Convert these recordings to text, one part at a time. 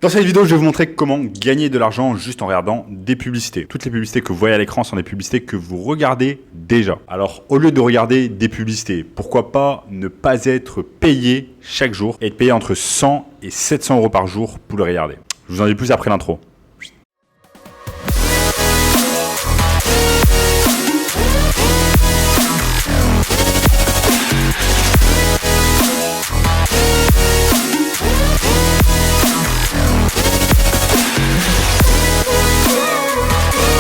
Dans cette vidéo, je vais vous montrer comment gagner de l'argent juste en regardant des publicités. Toutes les publicités que vous voyez à l'écran sont des publicités que vous regardez déjà. Alors, au lieu de regarder des publicités, pourquoi pas ne pas être payé chaque jour et être payé entre 100 et 700 euros par jour pour le regarder. Je vous en dis plus après l'intro.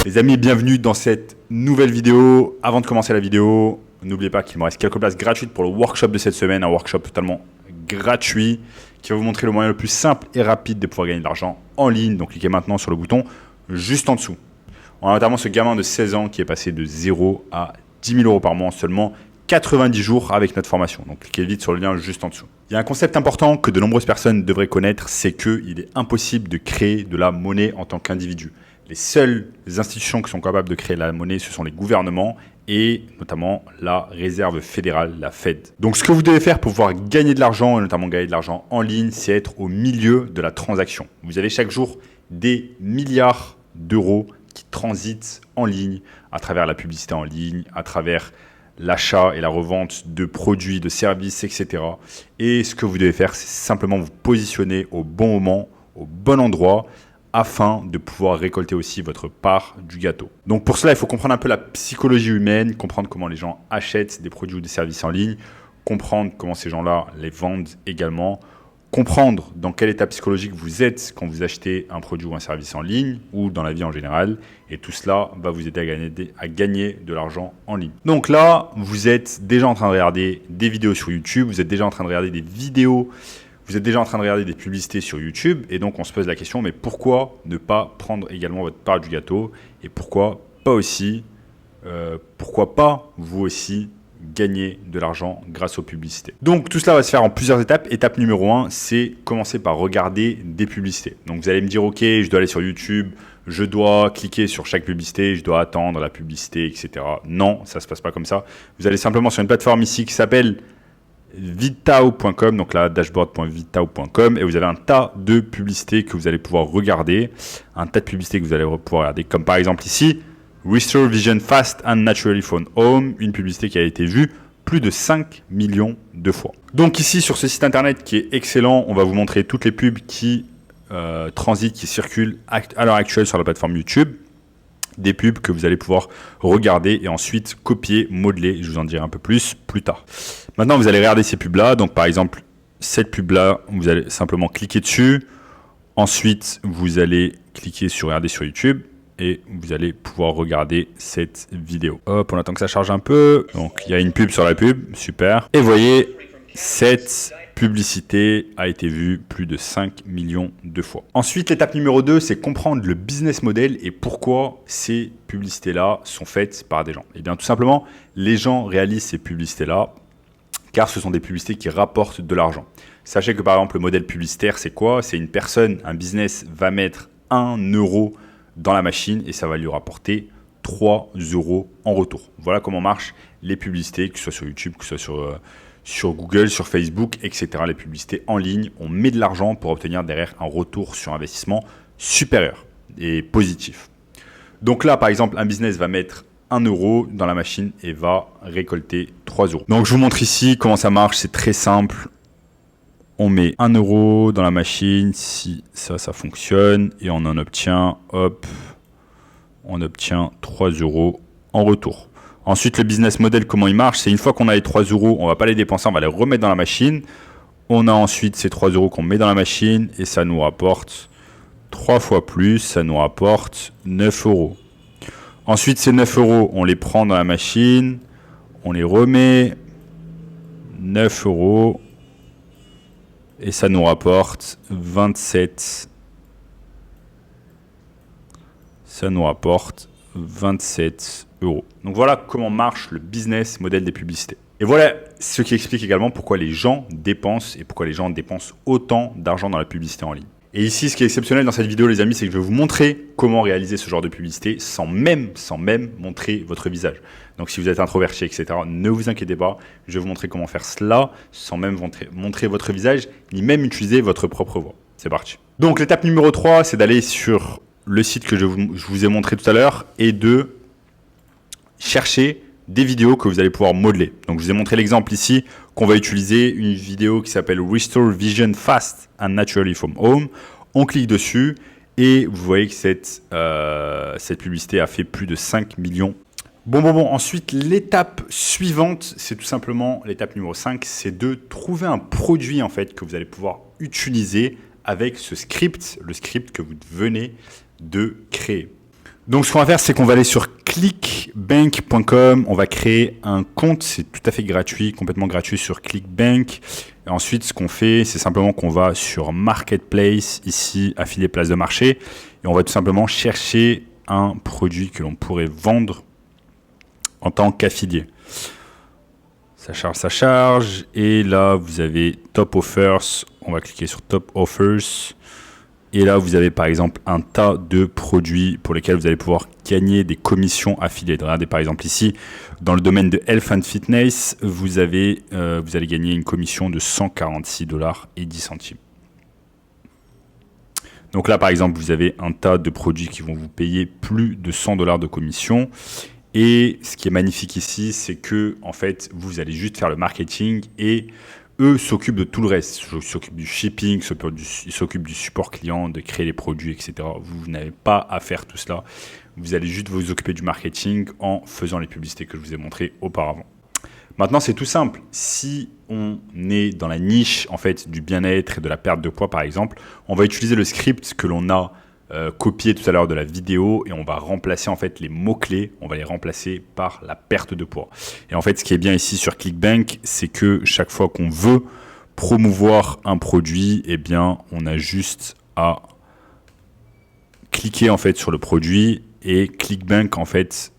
Les amis, bienvenue dans cette nouvelle vidéo. Avant de commencer la vidéo, n'oubliez pas qu'il me reste quelques places gratuites pour le workshop de cette semaine, un workshop totalement gratuit qui va vous montrer le moyen le plus simple et rapide de pouvoir gagner de l'argent en ligne. Donc cliquez maintenant sur le bouton juste en dessous. On a notamment ce gamin de 16 ans qui est passé de 0 à 10 000 euros par mois en seulement 90 jours avec notre formation. Donc cliquez vite sur le lien juste en dessous. Il y a un concept important que de nombreuses personnes devraient connaître, c'est qu'il est impossible de créer de la monnaie en tant qu'individu. Les seules institutions qui sont capables de créer la monnaie, ce sont les gouvernements et notamment la Réserve fédérale, la Fed. Donc ce que vous devez faire pour pouvoir gagner de l'argent et notamment gagner de l'argent en ligne, c'est être au milieu de la transaction. Vous avez chaque jour des milliards d'euros qui transitent en ligne à travers la publicité en ligne, à travers l'achat et la revente de produits, de services, etc. Et ce que vous devez faire, c'est simplement vous positionner au bon moment, au bon endroit, afin de pouvoir récolter aussi votre part du gâteau. Donc pour cela, il faut comprendre un peu la psychologie humaine, comprendre comment les gens achètent des produits ou des services en ligne, comprendre comment ces gens-là les vendent également, comprendre dans quel état psychologique vous êtes quand vous achetez un produit ou un service en ligne ou dans la vie en général. Et tout cela va vous aider à gagner de l'argent en ligne. Donc là, vous êtes déjà en train de regarder des vidéos sur YouTube, vous êtes déjà en train de regarder des vidéos, vous êtes déjà en train de regarder des publicités sur YouTube et donc on se pose la question, mais pourquoi ne pas prendre également votre part du gâteau et pourquoi pas vous aussi gagner de l'argent grâce aux publicités. Donc tout cela va se faire en plusieurs étapes. Étape numéro 1, c'est commencer par regarder des publicités. Donc vous allez me dire, ok, je dois aller sur YouTube, je dois cliquer sur chaque publicité, je dois attendre la publicité, etc. Non, ça ne se passe pas comme ça. Vous allez simplement sur une plateforme ici qui s'appelle vitao.com, donc là dashboard.vitao.com, et vous avez un tas de publicités que vous allez pouvoir regarder, un tas de publicités que vous allez pouvoir regarder, comme par exemple ici, Restore Vision Fast and Naturally Phone Home, une publicité qui a été vue plus de 5 millions de fois. Donc ici sur ce site internet qui est excellent, on va vous montrer toutes les pubs qui transitent, qui circulent à l'heure actuelle sur la plateforme YouTube. Des pubs que vous allez pouvoir regarder et ensuite copier, modeler. Je vous en dirai un peu plus tard. Maintenant, vous allez regarder ces pubs-là. Donc, par exemple, cette pub-là, vous allez simplement cliquer dessus. Ensuite, vous allez cliquer sur regarder sur YouTube et vous allez pouvoir regarder cette vidéo. Hop, on attend que ça charge un peu. Donc, il y a une pub sur la pub. Super. Et vous voyez, cette publicité a été vue plus de 5 millions de fois. Ensuite, l'étape numéro 2, c'est comprendre le business model et pourquoi ces publicités-là sont faites par des gens. Et bien, tout simplement, les gens réalisent ces publicités-là car ce sont des publicités qui rapportent de l'argent. Sachez que par exemple, le modèle publicitaire, c'est quoi? C'est une personne, un business va mettre 1 euro dans la machine et ça va lui rapporter 3 euros en retour. Voilà comment marchent les publicités, que ce soit sur YouTube, que ce soit sur Google, sur Facebook, etc. Les publicités en ligne, on met de l'argent pour obtenir derrière un retour sur investissement supérieur et positif. Donc là, par exemple, un business va mettre 1 euro dans la machine et va récolter 3 euros. Donc je vous montre ici comment ça marche, c'est très simple. On met 1 euro dans la machine, si ça fonctionne, et on en obtient, hop, on obtient 3 euros en retour. Ensuite, le business model, comment il marche? C'est une fois qu'on a les 3 euros, on ne va pas les dépenser, on va les remettre dans la machine. On a ensuite ces 3 euros qu'on met dans la machine et ça nous rapporte 3 fois plus, ça nous rapporte 9 euros. Ensuite, ces 9 euros, on les prend dans la machine, on les remet, 9 euros et ça nous rapporte 27. Ça nous rapporte 27 euros. Donc voilà comment marche le business model des publicités. Et voilà ce qui explique également pourquoi les gens dépensent et pourquoi les gens dépensent autant d'argent dans la publicité en ligne. Et ici, ce qui est exceptionnel dans cette vidéo, les amis, c'est que je vais vous montrer comment réaliser ce genre de publicité sans même montrer votre visage. Donc, si vous êtes introverti, etc., ne vous inquiétez pas. Je vais vous montrer comment faire cela sans même montrer votre visage, ni même utiliser votre propre voix. c'est parti. Donc l'étape numéro 3, c'est d'aller sur le site que je vous ai montré tout à l'heure et de chercher des vidéos que vous allez pouvoir modeler. Donc je vous ai montré l'exemple ici qu'on va utiliser une vidéo qui s'appelle Restore Vision Fast and Naturally from Home. On clique dessus et vous voyez que cette publicité a fait plus de 5 millions. Bon. Ensuite, l'étape suivante, c'est tout simplement l'étape numéro 5, c'est de trouver un produit en fait que vous allez pouvoir utiliser avec ce script, le script que vous venez de créer. Donc, ce qu'on va faire, c'est qu'on va aller sur clickbank.com. On va créer un compte. C'est tout à fait gratuit, complètement gratuit sur Clickbank. Et ensuite, ce qu'on fait, c'est simplement qu'on va sur Marketplace, ici, affilié place de marché. Et on va tout simplement chercher un produit que l'on pourrait vendre en tant qu'affilié. Ça charge. Et là, vous avez Top Offers. On va cliquer sur Top Offers. Et là, vous avez par exemple un tas de produits pour lesquels vous allez pouvoir gagner des commissions affiliées. Regardez par exemple ici, dans le domaine de Health and Fitness, vous allez gagner une commission de $146,10. Donc là, par exemple, vous avez un tas de produits qui vont vous payer plus de $100 de commission. Et ce qui est magnifique ici, c'est que en fait, vous allez juste faire le marketing et eux s'occupent de tout le reste. Ils s'occupent du shipping, ils s'occupent du support client, de créer les produits, etc. Vous n'avez pas à faire tout cela. Vous allez juste vous occuper du marketing en faisant les publicités que je vous ai montrées auparavant. Maintenant, c'est tout simple. Si on est dans la niche en fait, du bien-être et de la perte de poids, par exemple, on va utiliser le script que l'on a copié tout à l'heure de la vidéo et on va remplacer en fait les mots-clés, on va les remplacer par la perte de poids. Et en fait, ce qui est bien ici sur Clickbank, c'est que chaque fois qu'on veut promouvoir un produit, eh bien, on a juste à cliquer en fait sur le produit et Clickbank en fait,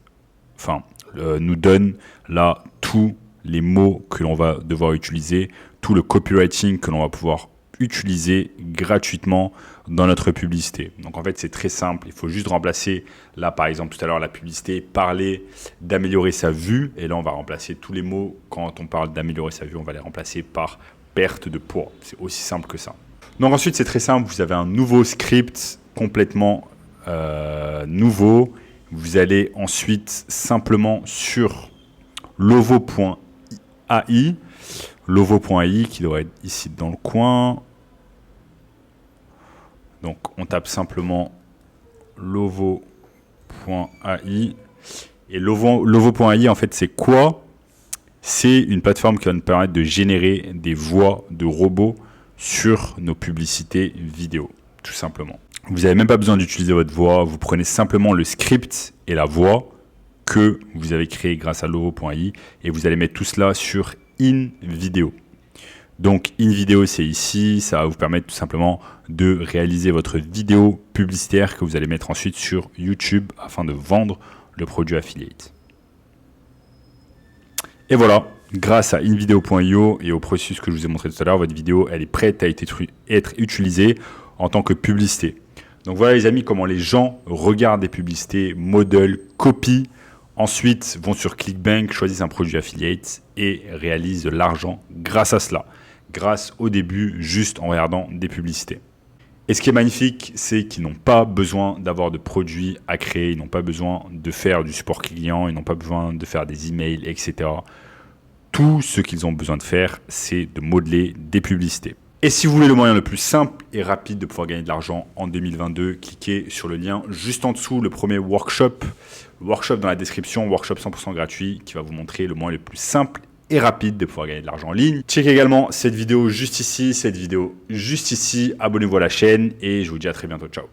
nous donne là tous les mots que l'on va devoir utiliser, tout le copywriting que l'on va pouvoir utiliser gratuitement dans notre publicité. Donc en fait, c'est très simple. Il faut juste remplacer, là par exemple tout à l'heure, la publicité, parler d'améliorer sa vue. Et là, on va remplacer tous les mots. Quand on parle d'améliorer sa vue, on va les remplacer par perte de poids. C'est aussi simple que ça. Donc ensuite, c'est très simple. Vous avez un nouveau script complètement nouveau. Vous allez ensuite simplement sur lovo.ai. Lovo.ai qui devrait être ici dans le coin. Donc, on tape simplement lovo.ai. Et lovo.ai, en fait, c'est quoi? C'est une plateforme qui va nous permettre de générer des voix de robots sur nos publicités vidéo, tout simplement. Vous n'avez même pas besoin d'utiliser votre voix. Vous prenez simplement le script et la voix que vous avez créé grâce à lovo.ai et vous allez mettre tout cela sur InVideo. Donc InVideo, c'est ici, ça va vous permettre tout simplement de réaliser votre vidéo publicitaire que vous allez mettre ensuite sur YouTube afin de vendre le produit affiliate. Et voilà, grâce à InVideo.io et au processus que je vous ai montré tout à l'heure, votre vidéo elle est prête à être utilisée en tant que publicité. Donc voilà les amis, comment les gens regardent des publicités, modèlent, copient, ensuite vont sur Clickbank, choisissent un produit affiliate et réalisent de l'argent grâce à cela. Grâce au début, juste en regardant des publicités. Et ce qui est magnifique, c'est qu'ils n'ont pas besoin d'avoir de produits à créer, ils n'ont pas besoin de faire du support client, ils n'ont pas besoin de faire des emails, etc. Tout ce qu'ils ont besoin de faire, c'est de modeler des publicités. Et si vous voulez le moyen le plus simple et rapide de pouvoir gagner de l'argent en 2022, cliquez sur le lien juste en dessous, le premier workshop dans la description, workshop 100% gratuit qui va vous montrer le moyen le plus simple et rapide de pouvoir gagner de l'argent en ligne. Checkez également cette vidéo juste ici, abonnez-vous à la chaîne et je vous dis à très bientôt, ciao.